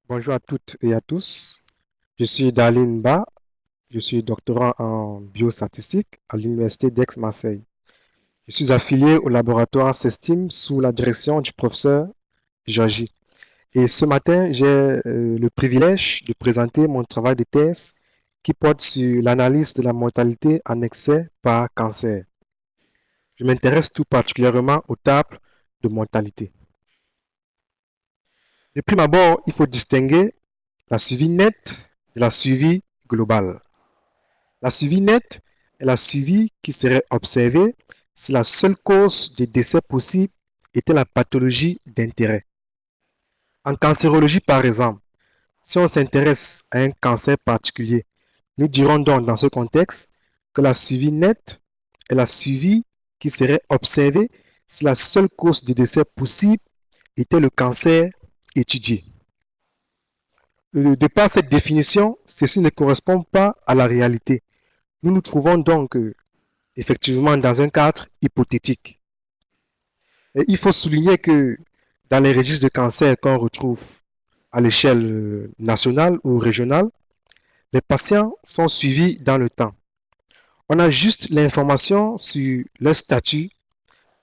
Bonjour à toutes et à tous. Je suis Darlene Ba. Je suis doctorant en biostatistique à l'Université d'Aix-Marseille. Je suis affilié au laboratoire CESTIM sous la direction du professeur Georgie. Et ce matin, j'ai le privilège de présenter mon travail de thèse qui porte sur l'analyse de la mortalité en excès par cancer. Je m'intéresse tout particulièrement aux tables de mortalité. De prime abord, il faut distinguer la suivi nette de la suivi globale. La suivi nette est la suivi qui serait observée si la seule cause de décès possible était la pathologie d'intérêt. En cancérologie, par exemple, si on s'intéresse à un cancer particulier, nous dirons donc dans ce contexte que la suivi nette est la suivi qui serait observée si la seule cause de décès possible était le cancer étudié. De par cette définition, ceci ne correspond pas à la réalité. Nous nous trouvons donc effectivement dans un cadre hypothétique. Et il faut souligner que dans les registres de cancer qu'on retrouve à l'échelle nationale ou régionale, les patients sont suivis dans le temps. On a juste l'information sur leur statut,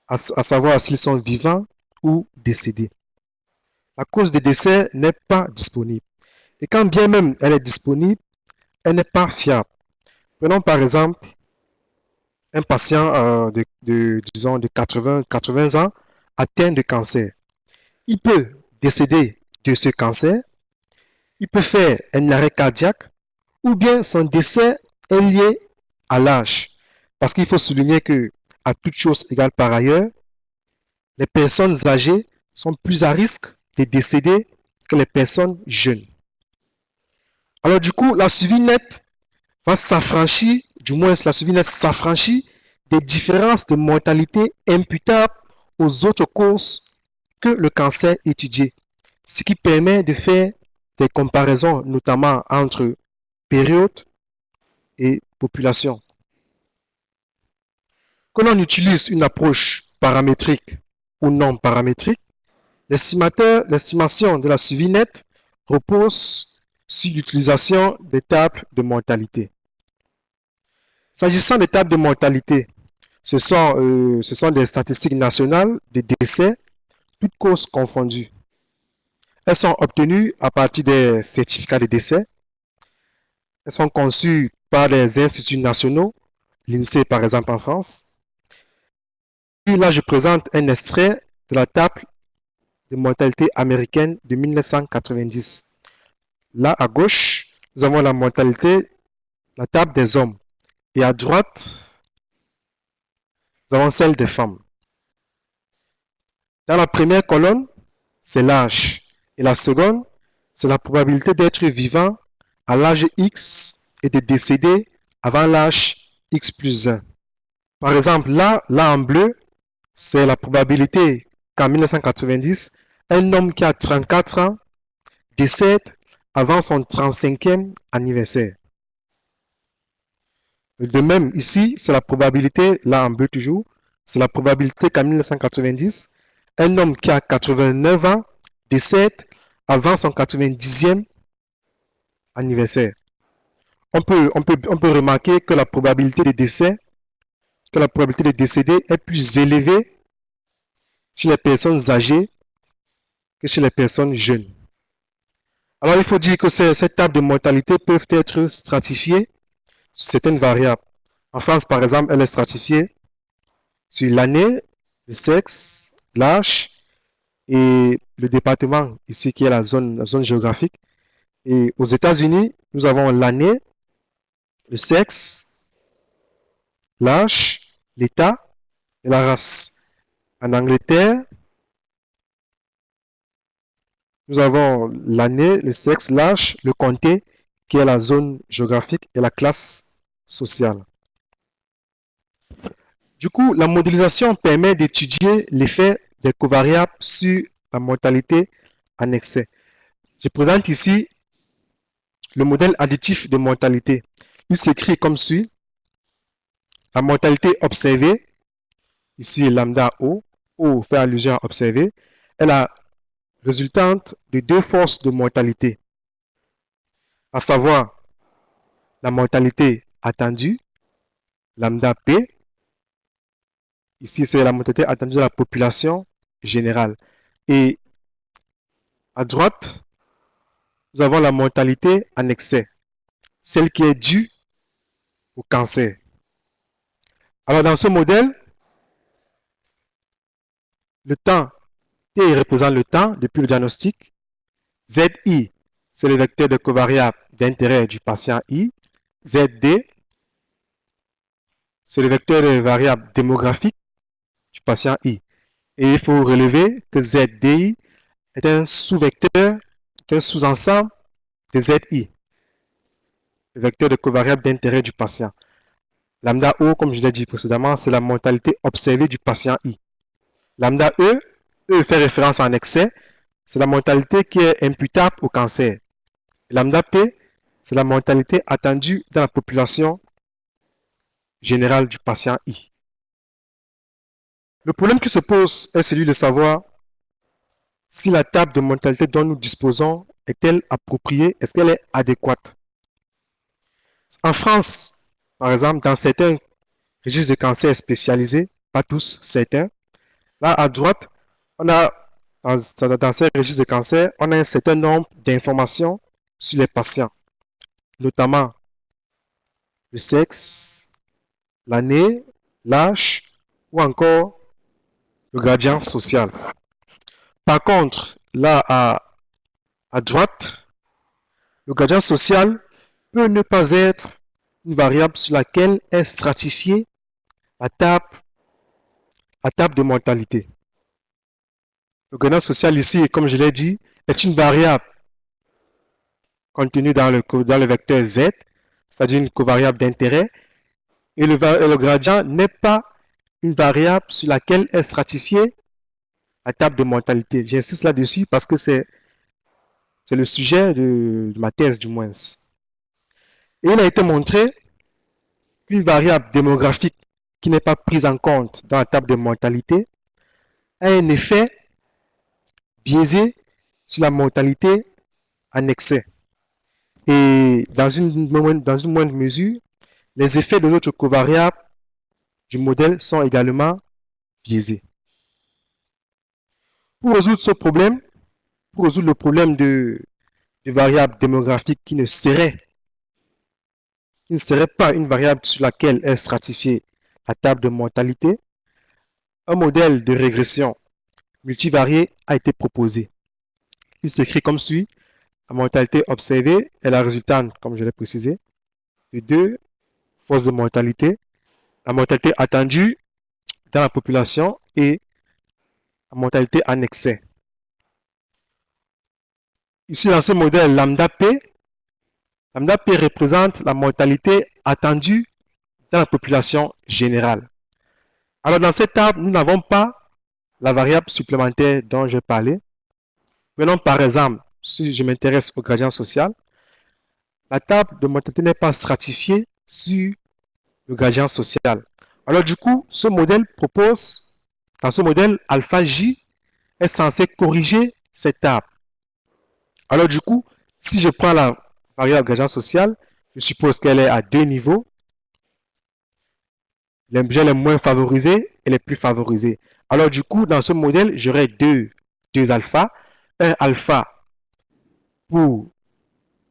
à savoir s'ils sont vivants ou décédés. La cause de décès n'est pas disponible. Et quand bien même elle est disponible, elle n'est pas fiable. Prenons par exemple un patient disons, de 80 ans atteint de cancer. Il peut décéder de ce cancer, il peut faire un arrêt cardiaque ou bien son décès est lié à l'âge. Parce qu'il faut souligner que, à toute chose égale par ailleurs, les personnes âgées sont plus à risque de décéder que les personnes jeunes. Alors du coup, la suivi nette va s'affranchir, du moins la suivi nette s'affranchit des différences de mortalité imputables aux autres causes que le cancer étudié, ce qui permet de faire des comparaisons notamment entre période et population. Quand on utilise une approche paramétrique ou non paramétrique, l'estimation de la suivi nette repose sur l'utilisation des tables de mortalité. S'agissant des tables de mortalité, ce sont des statistiques nationales de décès, toutes causes confondues. Elles sont obtenues à partir des certificats de décès. Elles sont conçues par les instituts nationaux, l'INSEE par exemple en France. Puis là, je présente un extrait de la table de mortalité américaine de 1990. Là, à gauche, nous avons la mortalité, la table des hommes. Et à droite, nous avons celle des femmes. Dans la première colonne, c'est l'âge. Et la seconde, c'est la probabilité d'être vivant à l'âge X et de décéder avant l'âge X plus 1. Par exemple, là en bleu, c'est la probabilité qu'en 1990, un homme qui a 34 ans décède avant son 35e anniversaire. De même, ici, c'est la probabilité, là en bleu toujours, c'est la probabilité qu'en 1990, un homme qui a 89 ans décède avant son 90e anniversaire. On peut remarquer que la probabilité de décès, que la probabilité de décéder est plus élevée chez les personnes âgées que chez les personnes jeunes. Alors, il faut dire que ces tables de mortalité peuvent être stratifiées sur certaines variables. En France, par exemple, elle est stratifiée sur l'année, le sexe, l'âge et le département, ici qui est la zone géographique. Et aux États-Unis, nous avons l'année, le sexe, l'âge, l'état et la race. En Angleterre, nous avons l'année, le sexe, l'âge, le comté, qui est la zone géographique et la classe sociale. Du coup, la modélisation permet d'étudier l'effet des covariables sur la mortalité en excès. Je présente ici le modèle additif de mortalité. Il s'écrit comme suit. La mortalité observée, ici lambda O, O fait allusion à observer, est la résultante de deux forces de mortalité, à savoir la mortalité attendue, lambda P. Ici, c'est la mortalité attendue de la population générale. Et à droite, nous avons la mortalité en excès, celle qui est due au cancer. Alors, dans ce modèle, le temps T représente le temps depuis le diagnostic. ZI, c'est le vecteur de covariable d'intérêt du patient I. ZD, c'est le vecteur de variable démographique du patient I. Et il faut relever que ZDI est un sous-vecteur, un sous-ensemble de ZI, le vecteur de covariable d'intérêt du patient. Lambda O, comme je l'ai dit précédemment, c'est la mortalité observée du patient I. Lambda E fait référence en excès, c'est la mortalité qui est imputable au cancer. Lambda P, c'est la mortalité attendue dans la population générale du patient I. Le problème qui se pose est celui de savoir si la table de mortalité dont nous disposons est-elle appropriée, est-ce qu'elle est adéquate. En France, par exemple, dans certains registres de cancer spécialisés, pas tous, certains, là à droite, on a dans ces registres de cancer, on a un certain nombre d'informations sur les patients, notamment le sexe, l'année, l'âge ou encore le gradient social. Par contre, là à droite, le gradient social peut ne pas être une variable sur laquelle est stratifiée la table de mortalité. Le gradient social ici, comme je l'ai dit, est une variable contenue dans le vecteur Z, c'est-à-dire une covariable d'intérêt, et le gradient n'est pas une variable sur laquelle est stratifiée la table de mortalité. J'insiste là-dessus parce que c'est le sujet de ma thèse du moins. Et il a été montré qu'une variable démographique qui n'est pas prise en compte dans la table de mortalité a un effet biaisé sur la mortalité en excès. Et dans une moindre mesure, les effets de l'autre covariable du modèle sont également biaisés. Pour résoudre ce problème, pour résoudre le problème de variable démographique qui ne serait pas une variable sur laquelle est stratifiée la table de mortalité, un modèle de régression multivariée a été proposé. Il s'écrit comme suit. La mortalité observée est la résultante, comme je l'ai précisé, de deux forces de mortalité. La mortalité attendue dans la population et la mortalité en excès. Ici, dans ce modèle, lambda P représente la mortalité attendue dans la population générale. Alors, dans cette table, nous n'avons pas la variable supplémentaire dont j'ai parlé. Prenons par exemple, si je m'intéresse au gradient social, la table de mortalité n'est pas stratifiée sur le gradient social. Alors du coup, ce modèle propose, dans ce modèle, alpha J est censé corriger cette table. Alors du coup, si je prends la variable gradient social, je suppose qu'elle est à deux niveaux. J'ai les moins favorisés et les plus favorisés. Alors du coup, dans ce modèle, j'aurai deux alphas. Un alpha pour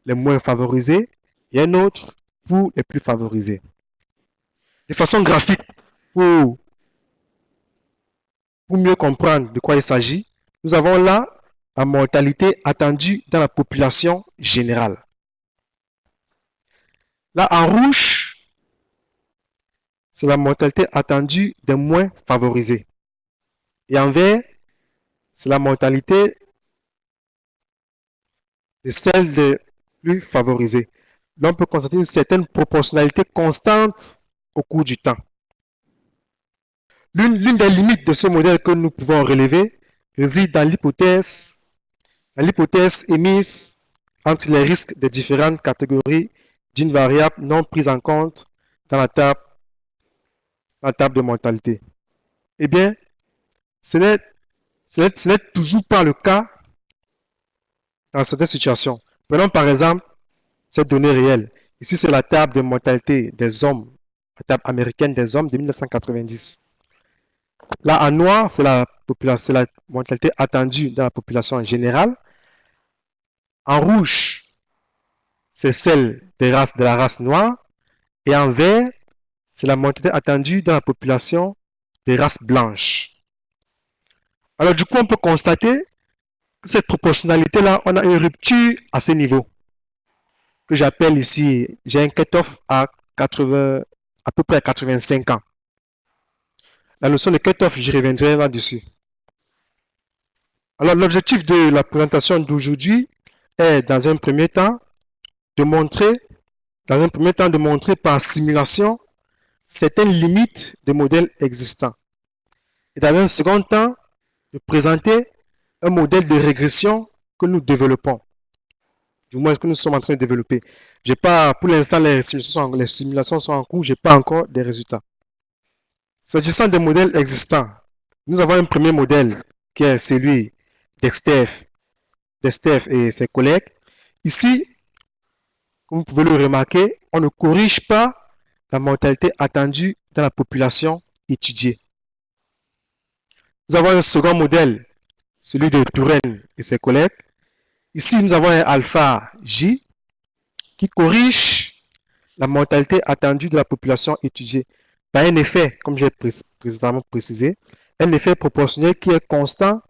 les moins favorisés et un autre pour les plus favorisés. De façon graphique, pour mieux comprendre de quoi il s'agit, nous avons là la mortalité attendue dans la population générale. Là, en rouge, c'est la mortalité attendue des moins favorisés. Et en vert, c'est la mortalité de celle des plus favorisées. Là, on peut constater une certaine proportionnalité constante au cours du temps. L'une des limites de ce modèle que nous pouvons relever réside dans l'hypothèse émise entre les risques des différentes catégories d'une variable non prise en compte dans la table de mortalité. Eh bien, ce n'est toujours pas le cas dans certaines situations. Prenons par exemple cette donnée réelle. Ici, c'est la table de mortalité des hommes, la table américaine des hommes de 1990. Là, en noir, c'est la mortalité attendue dans la population générale. En rouge, c'est celle de la race noire. Et en vert, c'est la mortalité attendue dans la population des races blanches. Alors, du coup, on peut constater que cette proportionnalité-là, on a une rupture à ce niveau, que j'appelle ici, j'ai un cut-off à 80, à peu près à 85 ans. La notion de cut-off, j'y reviendrai là-dessus. Alors, l'objectif de la présentation d'aujourd'hui est, dans un premier temps, de montrer par simulation certaines limites des modèles existants. Et dans un second temps, de présenter un modèle de régression que nous développons, du moins que nous sommes en train de développer. J'ai pas, pour l'instant, les simulations sont en cours, je n'ai pas encore des résultats. S'agissant des modèles existants, nous avons un premier modèle qui est celui d'Estef et ses collègues. Ici, comme vous pouvez le remarquer, on ne corrige pas la mortalité attendue dans la population étudiée. Nous avons un second modèle, celui de Touraine et ses collègues. Ici, nous avons un alpha J qui corrige la mortalité attendue de la population étudiée par un effet, comme j'ai précédemment précisé, un effet proportionnel qui est constant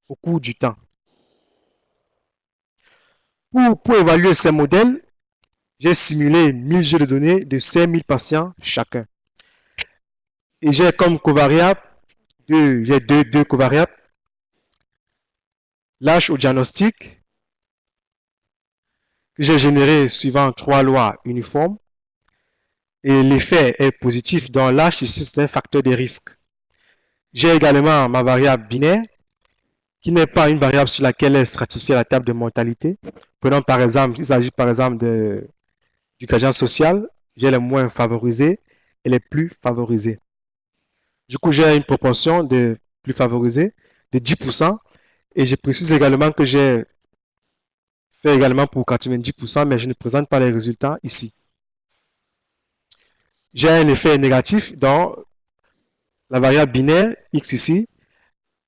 au cours du temps. Pour évaluer ces modèles, j'ai simulé 1000 jeux de données de 5000 patients chacun. Et j'ai comme covariable, j'ai deux covariables, l'âge au diagnostic, que j'ai généré suivant 3 lois uniformes. Et l'effet est positif, dans l'âge ici c'est un facteur de risque. J'ai également ma variable binaire, qui n'est pas une variable sur laquelle est stratifiée la table de mortalité. Prenons par exemple, il s'agit par exemple du quotient social, j'ai les moins favorisés et les plus favorisés. Du coup, j'ai une proportion de plus favorisés de 10%. Et je précise également que j'ai fait également pour 90%, mais je ne présente pas les résultats ici. J'ai un effet négatif dans la variable binaire x ici,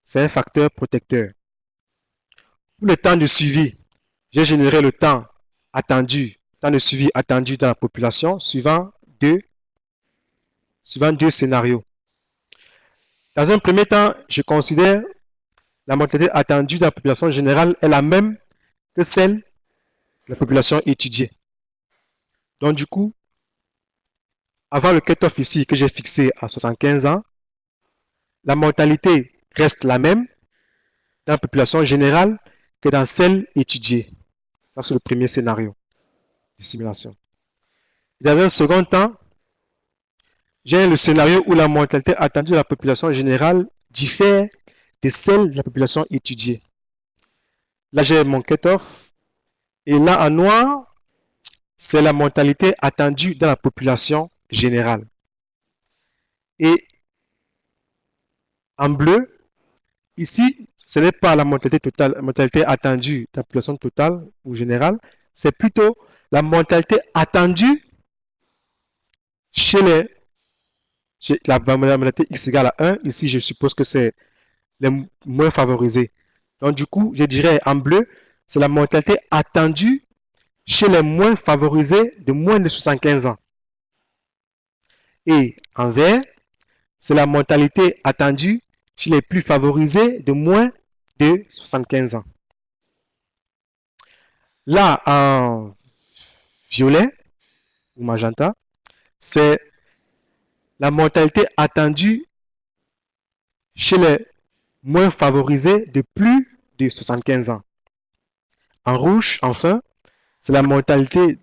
c'est un facteur protecteur. Pour le temps de suivi, j'ai généré le temps de suivi attendu dans la population suivant deux scénarios. Dans un premier temps, je considère la mortalité attendue de la population générale est la même que celle de la population étudiée. Donc du coup, avant le cut-off ici que j'ai fixé à 75 ans, la mortalité reste la même dans la population générale que dans celle étudiée. Ça, c'est le premier scénario de simulation. Dans un second temps, j'ai le scénario où la mortalité attendue de la population générale diffère de celle de la population étudiée. Là, j'ai mon cut-off. Et là, en noir, c'est la mortalité attendue dans la population générale. Et en bleu, ici, ce n'est pas la mortalité attendue de la population totale ou générale, c'est plutôt la mortalité attendue chez la mortalité x égale à 1. Ici, je suppose que c'est les moins favorisés. Donc, du coup, je dirais en bleu, c'est la mortalité attendue chez les moins favorisés de moins de 75 ans. Et en vert, c'est la mortalité attendue chez les plus favorisés de moins de 75 ans. Là, en violet ou magenta, c'est la mortalité attendue chez les moins favorisés de plus de 75 ans. En rouge, enfin, c'est la mortalité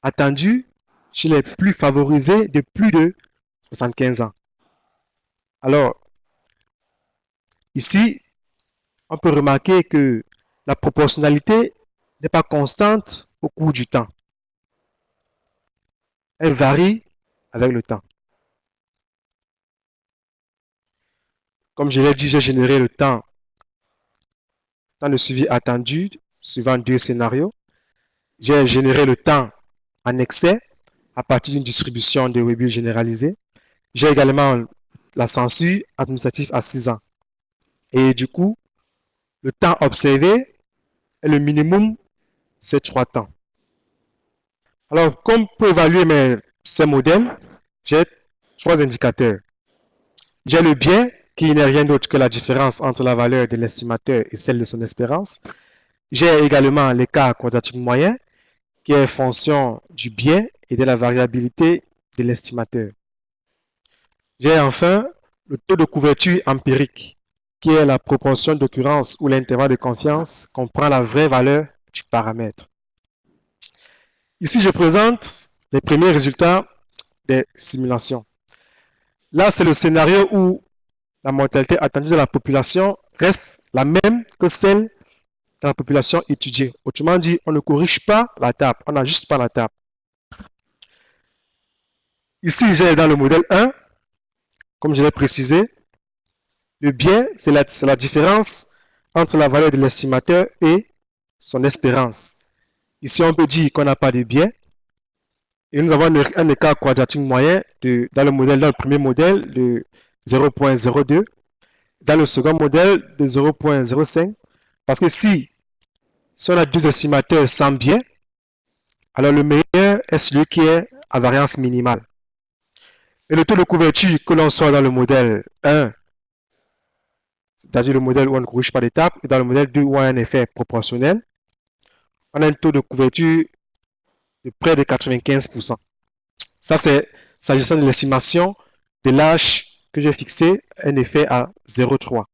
attendue chez les plus favorisés de plus de 75 ans. Alors, ici, on peut remarquer que la proportionnalité n'est pas constante au cours du temps. Elle varie avec le temps. Comme je l'ai dit, j'ai généré le temps de suivi attendu suivant deux scénarios. J'ai généré le temps en excès à partir d'une distribution de Weibull généralisée. J'ai également la censure administrative à 6 ans. Et du coup, le temps observé est le minimum, c'est 3 temps. Alors, comme pour évaluer ces modèles, j'ai 3 indicateurs. J'ai le biais, qui n'est rien d'autre que la différence entre la valeur de l'estimateur et celle de son espérance. J'ai également l'écart quadratique moyen, qui est fonction du biais et de la variabilité de l'estimateur. J'ai enfin le taux de couverture empirique, qui est la proportion d'occurrence où l'intervalle de confiance comprend la vraie valeur du paramètre. Ici, je présente les premiers résultats des simulations. Là, c'est le scénario où la mortalité attendue de la population reste la même que celle de la population étudiée. Autrement dit, on ne corrige pas la table, on n'ajuste pas la table. Ici, j'ai dans le modèle 1, comme je l'ai précisé, le biais, c'est la différence entre la valeur de l'estimateur et son espérance. Ici, on peut dire qu'on n'a pas de biais. Et nous avons un écart quadratique moyen dans le premier modèle de 0,02, dans le second modèle de 0,05. Parce que si on a deux estimateurs sans biais, alors le meilleur est celui qui est à variance minimale. Et le taux de couverture que l'on sort dans le modèle 1, c'est-à-dire le modèle où on ne corrige pas d'étape, et dans le modèle 2 où on a un effet proportionnel, on a un taux de couverture de près de 95%. Ça, c'est s'agissant de l'estimation de l'âge que j'ai fixé, un effet à 0,3.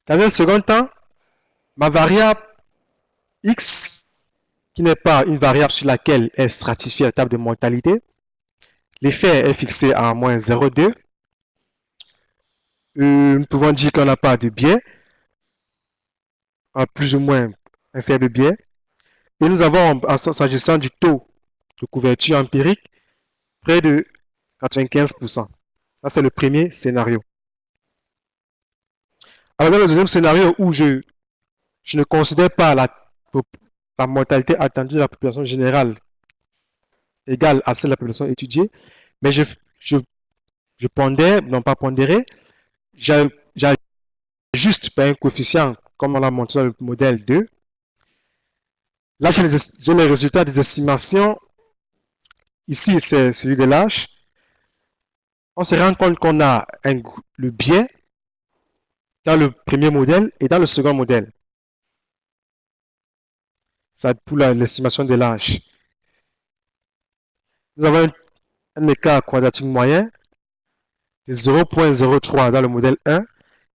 Dans un second temps, ma variable x, qui n'est pas une variable sur laquelle est stratifiée la table de mortalité, l'effet est fixé à moins 0,2. Nous pouvons dire qu'on n'a pas de biais, à plus ou moins un faible biais. Et nous avons, s'agissant du taux de couverture empirique, près de 95%. Ça, c'est le premier scénario. Alors, dans le deuxième scénario où je ne considère pas la mortalité attendue de la population générale égale à celle de la population étudiée, mais je pondère, non pas pondéré, j'ajuste par un coefficient comme on l'a montré dans le modèle 2. Là, j'ai les résultats des estimations. Ici, c'est celui de l'âge. On se rend compte qu'on a le biais dans le premier modèle et dans le second modèle. Ça pour l'estimation de l'âge. Nous avons un écart quadratique moyen de 0,03 dans le modèle 1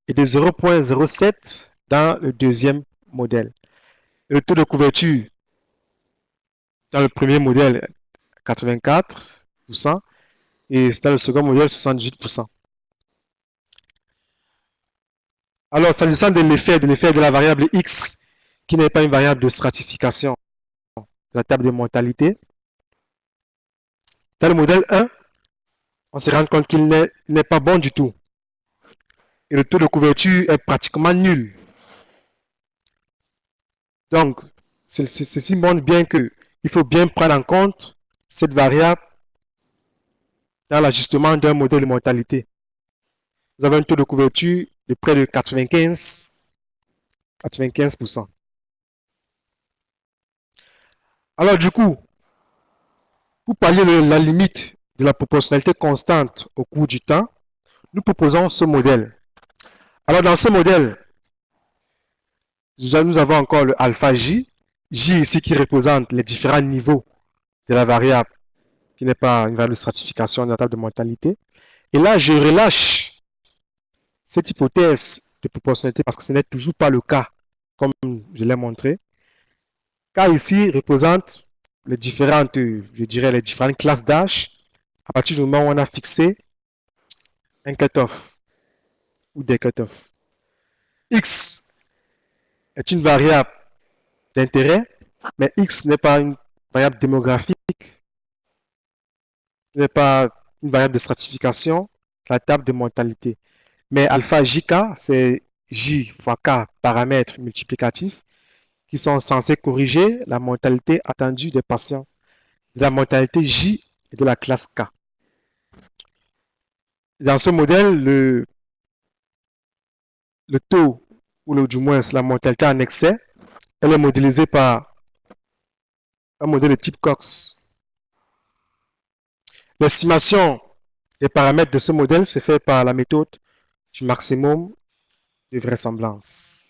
et de 0,07 dans le deuxième modèle. Et le taux de couverture dans le premier modèle, 84%, et dans le second modèle, 78%. Alors, s'agissant de l'effet de la variable x, qui n'est pas une variable de stratification de la table de mortalité, dans le modèle 1, on se rend compte qu'il n'est pas bon du tout. Et le taux de couverture est pratiquement nul. Donc, ceci montre bien qu'il faut bien prendre en compte cette variable dans l'ajustement d'un modèle de mortalité. Nous avons un taux de couverture de près de 95%. Alors du coup, pour pallier la limite de la proportionnalité constante au cours du temps, nous proposons ce modèle. Alors dans ce modèle, nous avons encore le alpha J, J ici qui représente les différents niveaux de la variable, qui n'est pas une variable de stratification de la table de mortalité. Et là, je relâche cette hypothèse de proportionnalité parce que ce n'est toujours pas le cas, comme je l'ai montré. Car ici représente les différentes, je dirais, les différentes classes d'âge à partir du moment où on a fixé un cutoff ou des cutoffs. X est une variable d'intérêt, mais X n'est pas une variable démographique, n'est pas une variable de stratification, la table de mortalité. Mais alpha JK, c'est J fois K paramètre multiplicatif qui sont censés corriger la mortalité attendue des patients de la mortalité J et de la classe K. Dans ce modèle, le taux, ou du moins la mortalité en excès, elle est modélisée par un modèle de type Cox. L'estimation des paramètres de ce modèle se fait par la méthode du maximum de vraisemblance.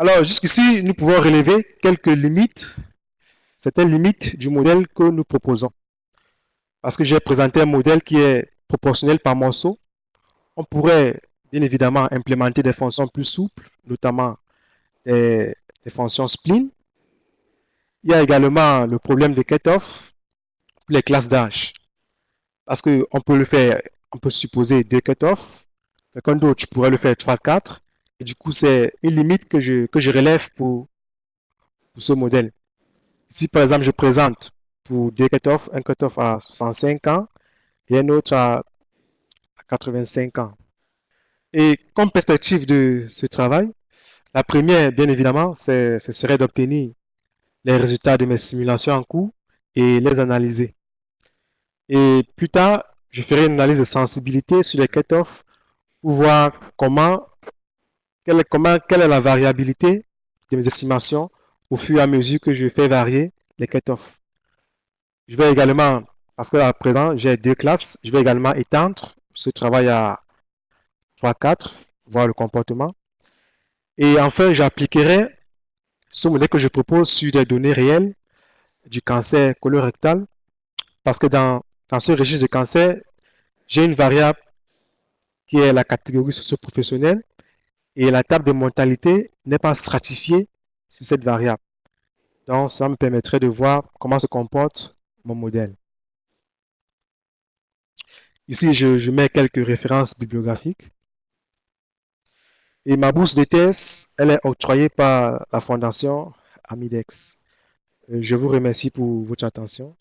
Alors, jusqu'ici, nous pouvons relever quelques limites, certaines limites du modèle que nous proposons. Parce que j'ai présenté un modèle qui est proportionnel par morceau. On pourrait bien évidemment implémenter des fonctions plus souples, notamment des fonctions spleen. Il y a également le problème de cutoff pour les classes d'âge. Parce qu'on peut le faire, on peut supposer 2 cutoffs. Quelqu'un d'autre, tu pourrais le faire 3, 4. Et du coup, c'est une limite que je relève pour ce modèle. Si par exemple, je présente pour 2 cutoffs, un cutoff à 65 ans et un autre à 85 ans. Et comme perspective de ce travail, la première, bien évidemment, ce serait d'obtenir les résultats de mes simulations en cours et les analyser. Et plus tard, je ferai une analyse de sensibilité sur les cutoffs pour voir quelle est la variabilité de mes estimations au fur et à mesure que je fais varier les cutoffs. Je vais également, parce qu'à présent, j'ai 2 classes, je vais également étendre ce travail à 3, 4, voir le comportement. Et enfin, j'appliquerai ce modèle que je propose sur des données réelles du cancer colorectal, parce que dans ce registre de cancer, j'ai une variable qui est la catégorie socio-professionnelle et la table de mortalité n'est pas stratifiée sur cette variable. Donc, ça me permettrait de voir comment se comporte mon modèle. Ici, je mets quelques références bibliographiques. Et ma bourse de thèse, elle est octroyée par la Fondation Amidex. Je vous remercie pour votre attention.